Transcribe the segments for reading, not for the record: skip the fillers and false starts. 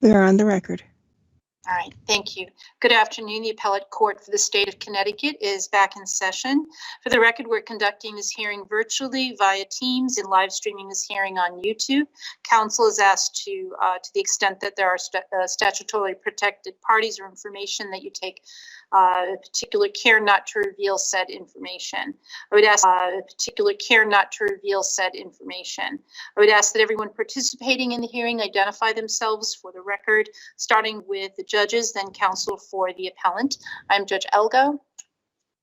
We are on the record. All right, thank you. Good afternoon. The Appellate Court for the State of Connecticut is back in session. For the record, we're conducting this hearing virtually via Teams and live streaming this hearing on YouTube. Counsel is asked to the extent that there are statutorily protected parties or information, that you take particular care not to reveal said information. I would ask particular care not to reveal said information. I would ask that everyone participating in the hearing identify themselves for the record, starting with the judges, then counsel for the appellant. I'm Judge Elgo.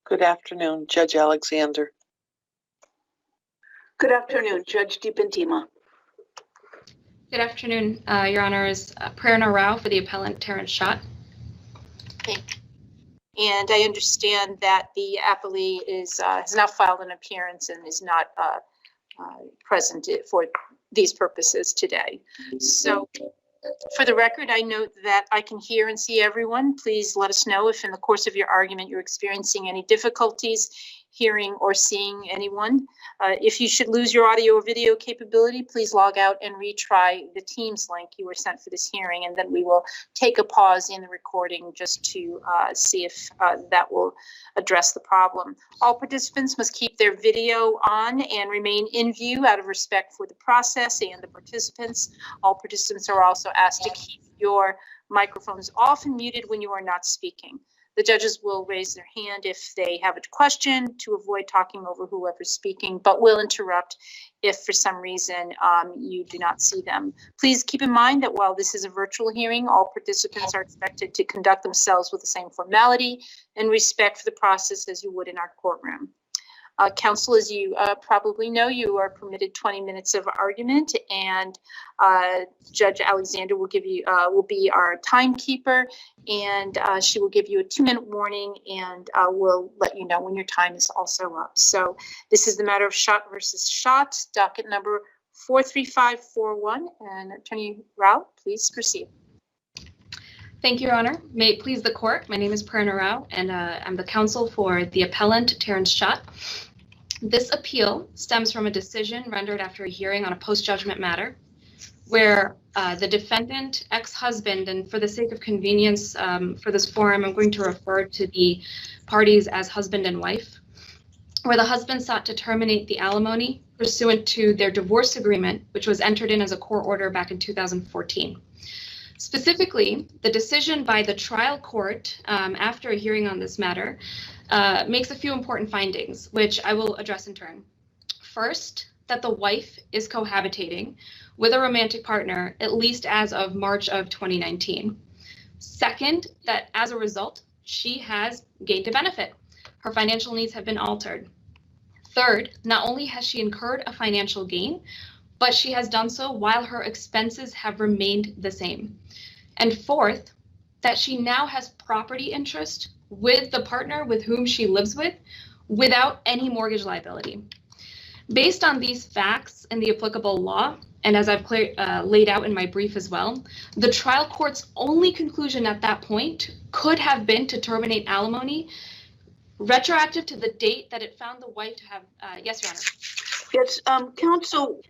Good afternoon, Judge Alexander. Good afternoon, Judge DiPentima. Good afternoon, Your Honors. Prerna Rao for the appellant, Terrence SCHOTT. Okay. And I understand that the appellee has now filed an appearance and is not present for these purposes today. So for the record, I note that I can hear and see everyone. Please let us know if in the course of your argument you're experiencing any difficulties hearing or seeing anyone. If you should lose your audio or video capability, please log out and retry the Teams link you were sent for this hearing, and then we will take a pause in the recording just to see if that will address the problem. All participants must keep their video on and remain in view out of respect for the process and the participants. All participants are also asked to keep your microphones off and muted when you are not speaking. The judges will raise their hand if they have a question to avoid talking over whoever's speaking, but will interrupt if for some reason you do not see them. Please keep in mind that while this is a virtual hearing, all participants are expected to conduct themselves with the same formality and respect for the process as you would in our courtroom. Counsel, as you probably know, you are permitted 20 minutes of argument, and Judge Alexander will give you will be our timekeeper, and she will give you a 2-minute warning, and we'll let you know when your time is also up. So this is the matter of SCHOTT versus SCHOTT, docket number 43541, and Attorney Rao, please proceed. Thank you, Your Honor. May it please the court, my name is Prerna Rao, and I'm the counsel for the appellant, Terrence SCHOTT. This appeal stems from a decision rendered after a hearing on a post-judgment matter where the defendant, ex-husband, and for the sake of convenience for this forum, I'm going to refer to the parties as husband and wife, where the husband sought to terminate the alimony pursuant to their divorce agreement, which was entered in as a court order back in 2014. Specifically, the decision by the trial court after a hearing on this matter makes a few important findings, which I will address in turn. First, that the wife is cohabitating with a romantic partner, at least as of March of 2019. Second, that as a result, she has gained a benefit. Her financial needs have been altered. Third, not only has she incurred a financial gain, but she has done so while her expenses have remained the same. And fourth, that she now has property interest with the partner with whom she lives with without any mortgage liability. Based on these facts and the applicable law, and as I've laid out in my brief as well, the trial court's only conclusion at that point could have been to terminate alimony retroactive to the date that it found the wife to have, yes, Your Honor. Yes, counsel,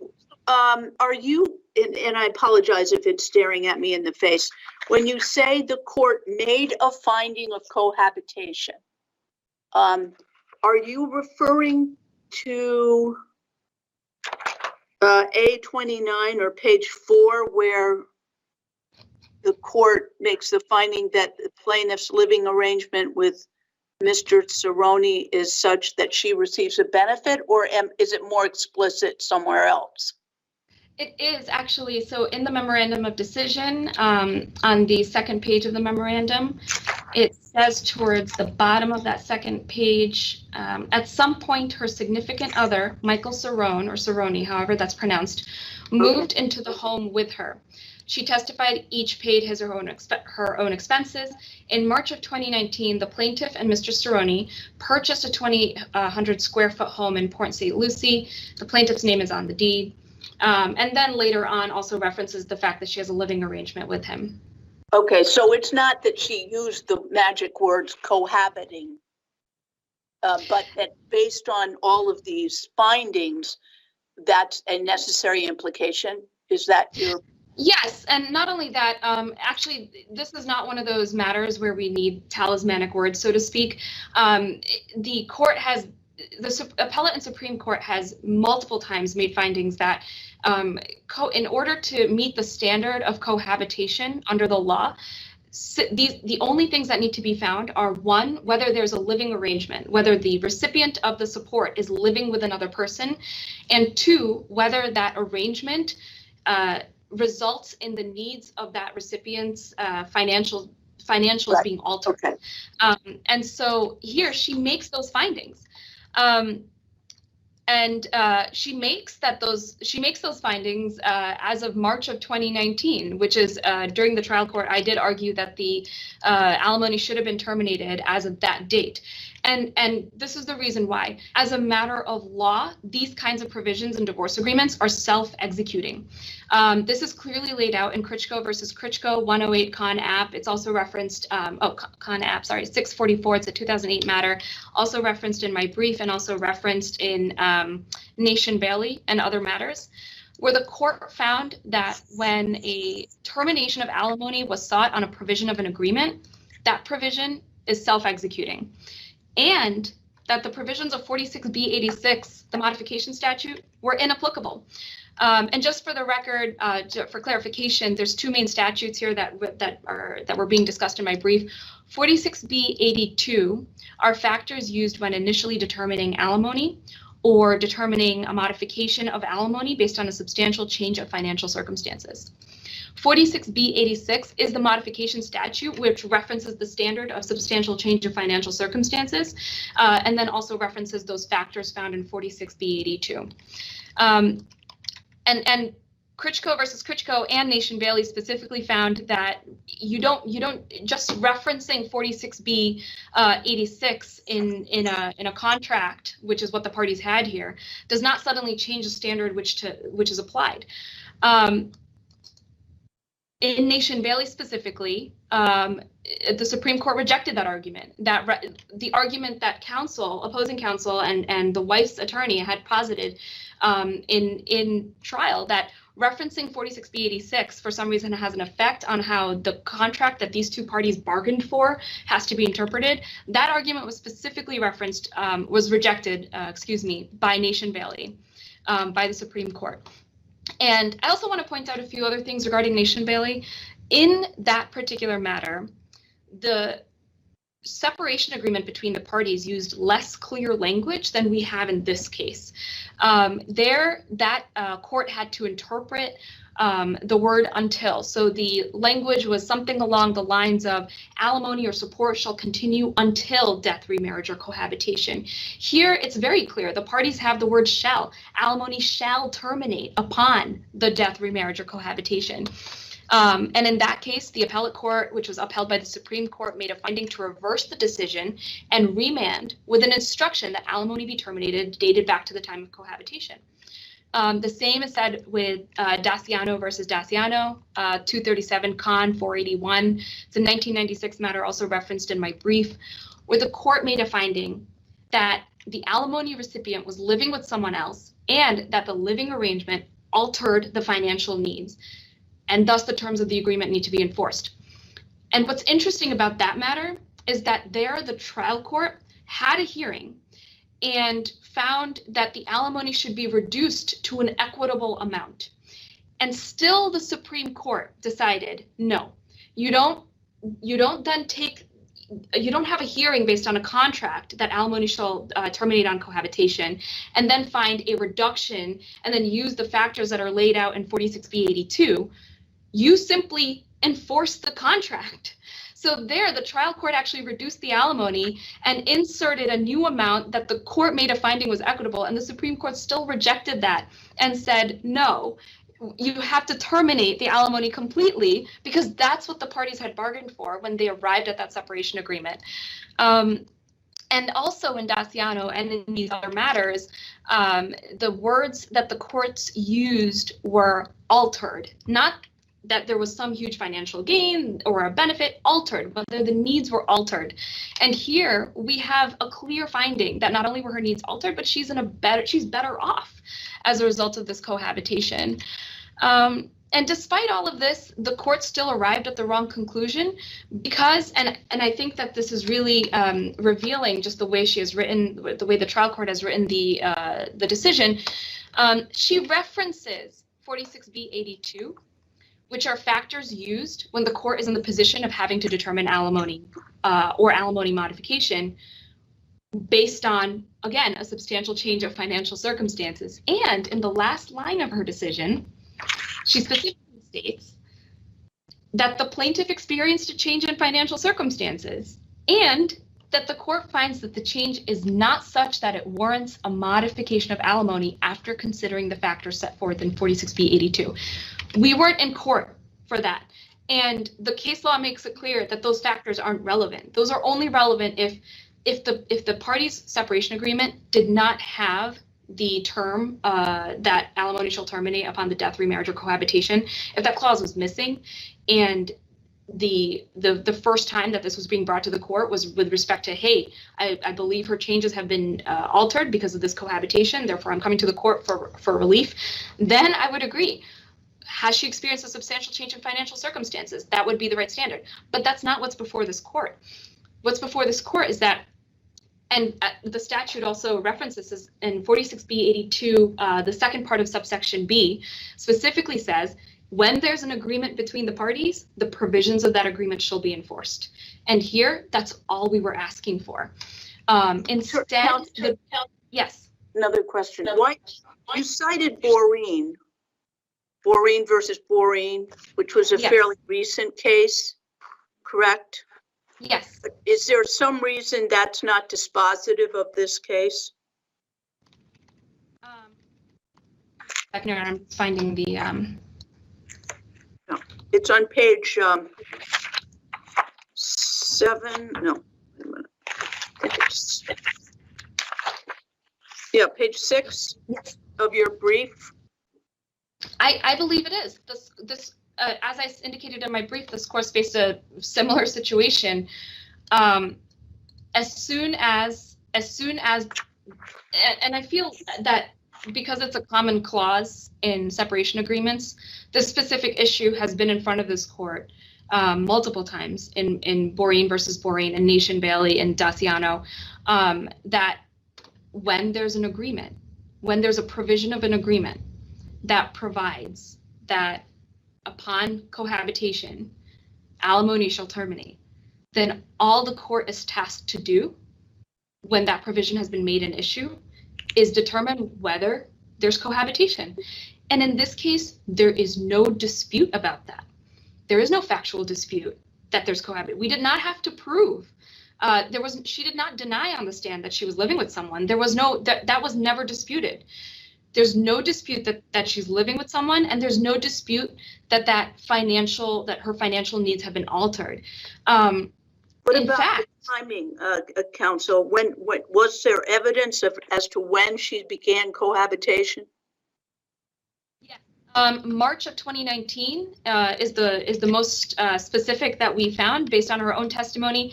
are you, and I apologize if it's staring at me in the face, when you say the court made a finding of cohabitation, are you referring to A29 or page 4, where the court makes the finding that the plaintiff's living arrangement with Mr. Cerrone is such that she receives a benefit, or is it more explicit somewhere else? It is actually, so in the memorandum of decision, on the second page of the memorandum, it says towards the bottom of that second page, at some point her significant other, Michael Cerrone, or Cerrone, however that's pronounced, moved into the home with her. She testified each paid his or her own expenses. In March of 2019, the plaintiff and Mr. Cerrone purchased a 2,000 square foot home in Port St. Lucie. The plaintiff's name is on the deed. And then later on also references the fact that she has a living arrangement with him. Okay, so it's not that she used the magic words cohabiting, but that based on all of these findings, that's a necessary implication. Is that your Yes, and not only that, actually, this is not one of those matters where we need talismanic words, so to speak. The court has, the appellate and Supreme Court has multiple times made findings that in order to meet the standard of cohabitation under the law, the only things that need to be found are, one, whether there's a living arrangement, whether the recipient of the support is living with another person, and two, whether that arrangement results in the needs of that recipient's financials Right. being altered. Okay. And so here she makes those findings. She makes those findings as of March of 2019, which is during the trial court. I did argue that the alimony should have been terminated as of that date. And this is the reason why. As a matter of law, these kinds of provisions in divorce agreements are self-executing. This is clearly laid out in Critchko versus Critchko 108 Con App. It's also referenced, Con App, sorry, 644. It's a 2008 matter. Also referenced in my brief and also referenced in Nation Bailey and other matters, where the court found that when a termination of alimony was sought on a provision of an agreement, that provision is self-executing. And that the provisions of 46B86, the modification statute, were inapplicable. And just for the record, for clarification, there's two main statutes here that were being discussed in my brief. 46B82 are factors used when initially determining alimony or determining a modification of alimony based on a substantial change of financial circumstances. 46B86 is the modification statute, which references the standard of substantial change of financial circumstances, and then also references those factors found in 46B82. And Critchko versus Critchko and Nation Bailey specifically found that you don't just referencing 46B86 in a contract, which is what the parties had here, does not suddenly change the standard which is applied. In Nation Bailey specifically, the Supreme Court rejected that argument. The argument that opposing counsel, and the wife's attorney had posited in trial, that referencing 46B86 for some reason has an effect on how the contract that these two parties bargained for has to be interpreted. That argument was specifically rejected by Nation Bailey, by the Supreme Court. And I also want to point out a few other things regarding Nation Bailey. In that particular matter, the separation agreement between the parties used less clear language than we have in this case. Court had to interpret the word until. So the language was something along the lines of alimony or support shall continue until death, remarriage, or cohabitation. Here, it's very clear. The parties have the word shall. Alimony shall terminate upon the death, remarriage, or cohabitation. And in that case, the appellate court, which was upheld by the Supreme Court, made a finding to reverse the decision and remand with an instruction that alimony be terminated, dated back to the time of cohabitation. The same is said with Daciano versus Daciano, 237 Con 481. It's a 1996 matter also referenced in my brief, where the court made a finding that the alimony recipient was living with someone else and that the living arrangement altered the financial needs, and thus the terms of the agreement need to be enforced. And what's interesting about that matter is that the trial court had a hearing and found that the alimony should be reduced to an equitable amount. And still the Supreme Court decided, no, you don't have a hearing based on a contract that alimony shall terminate on cohabitation, and then find a reduction and then use the factors that are laid out in 46B82. You simply enforce the contract. So there, the trial court actually reduced the alimony and inserted a new amount that the court made a finding was equitable, and the Supreme Court still rejected that and said, no, you have to terminate the alimony completely, because that's what the parties had bargained for when they arrived at that separation agreement. And also in Daciano and in these other matters, the words that the courts used were altered, not that there was some huge financial gain or a benefit, altered, whether the needs were altered. And here we have a clear finding that not only were her needs altered, but she's better off as a result of this cohabitation. And despite all of this, the court still arrived at the wrong conclusion because, and I think that this is really revealing just the way she has written, the way the trial court has written the decision. She references 46B82, which are factors used when the court is in the position of having to determine alimony or alimony modification based on, again, a substantial change of financial circumstances. And in the last line of her decision, she specifically states that the plaintiff experienced a change in financial circumstances and that the court finds that the change is not such that it warrants a modification of alimony after considering the factors set forth in 46B82. We weren't in court for that. And the case law makes it clear that those factors aren't relevant. Those are only relevant if the parties' separation agreement did not have the term that alimony shall terminate upon the death, remarriage, or cohabitation. If that clause was missing, and the first time that this was being brought to the court was with respect to, hey, I believe her changes have been altered because of this cohabitation, therefore I'm coming to the court for relief, then I would agree. Has she experienced a substantial change in financial circumstances? That would be the right standard. But that's not what's before this court. What's before this court is that, and the statute also references this in 46B82, the second part of subsection B specifically says, when there's an agreement between the parties, the provisions of that agreement shall be enforced. And here, that's all we were asking for. Instead, yes. Another question. Why you cited Boreen versus Boreen, which was a fairly recent case, correct? Yes. Is there some reason that's not dispositive of this case? I'm finding the. No, it's on page 7. No, wait a minute. Yeah, page 6 of your brief. I believe it is. This as I indicated in my brief, this course faced a similar situation. As soon as, and I feel that because it's a common clause in separation agreements, this specific issue has been in front of this court multiple times in Boreen versus Boreen and Nation Bailey and Daciano, that when there's an agreement, when there's a provision of an agreement that provides that upon cohabitation, alimony shall terminate, then all the court is tasked to do when that provision has been made an issue is determine whether there's cohabitation. And in this case, there is no dispute about that. There is no factual dispute that there's cohabitation. We did not have to prove. She did not deny on the stand that she was living with someone. There was no, that was never disputed. There's no dispute that she's living with someone, and there's no dispute that her financial needs have been altered. What about the timing, counsel? When was there evidence as to when she began cohabitation? Yeah, March of 2019 is the most specific that we found based on her own testimony,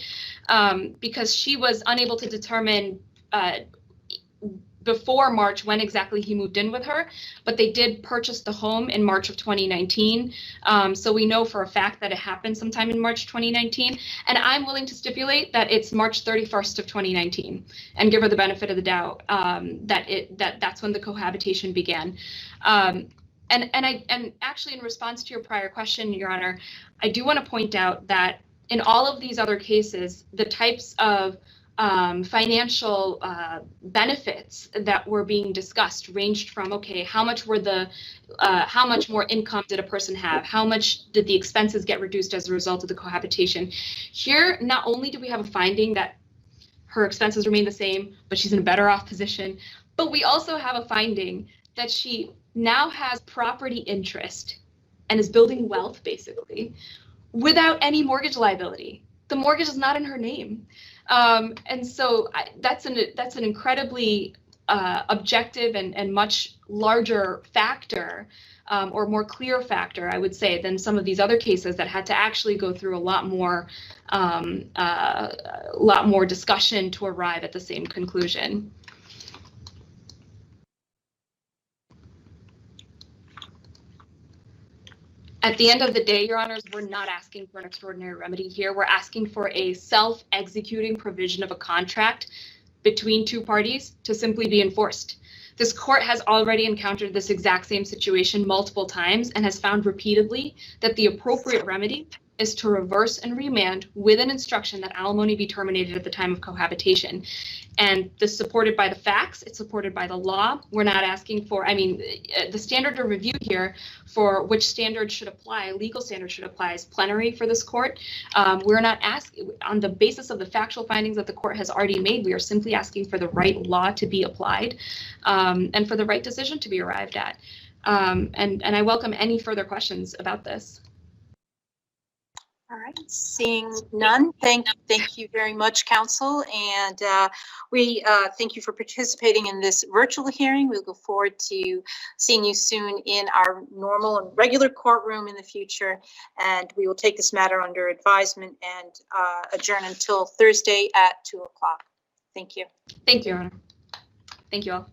because she was unable to determine before March when exactly he moved in with her, but they did purchase the home in March of 2019. So we know for a fact that it happened sometime in March 2019. And I'm willing to stipulate that it's March 31st of 2019 and give her the benefit of the doubt that's when the cohabitation began. And actually, in response to your prior question, Your Honor, I do want to point out that in all of these other cases, the types of financial benefits that were being discussed ranged from, okay, how much more income did a person have? How much did the expenses get reduced as a result of the cohabitation? Here, not only do we have a finding that her expenses remain the same, but she's in a better off position, but we also have a finding that she now has property interest and is building wealth, basically, without any mortgage liability. The mortgage is not in her name. And so that's an incredibly objective and much larger factor, or more clear factor, I would say, than some of these other cases that had to actually go through a lot more discussion to arrive at the same conclusion. At the end of the day, Your Honors, we're not asking for an extraordinary remedy here. We're asking for a self-executing provision of a contract between two parties to simply be enforced. This court has already encountered this exact same situation multiple times and has found repeatedly that the appropriate remedy is to reverse and remand with an instruction that alimony be terminated at the time of cohabitation. And this is supported by the facts, it's supported by the law. We're not asking for, the standard of review here for which standard should apply, legal standard should apply, is plenary for this court. We're not asking, on the basis of the factual findings that the court has already made, we are simply asking for the right law to be applied and for the right decision to be arrived at. And I welcome any further questions about this. All right, seeing none, thank you very much, counsel, and we thank you for participating in this virtual hearing. We'll go forward to seeing you soon in our normal and regular courtroom in the future, and we will take this matter under advisement and adjourn until Thursday at 2 o'clock. Thank you. Thank you, Your Honor. Thank you all.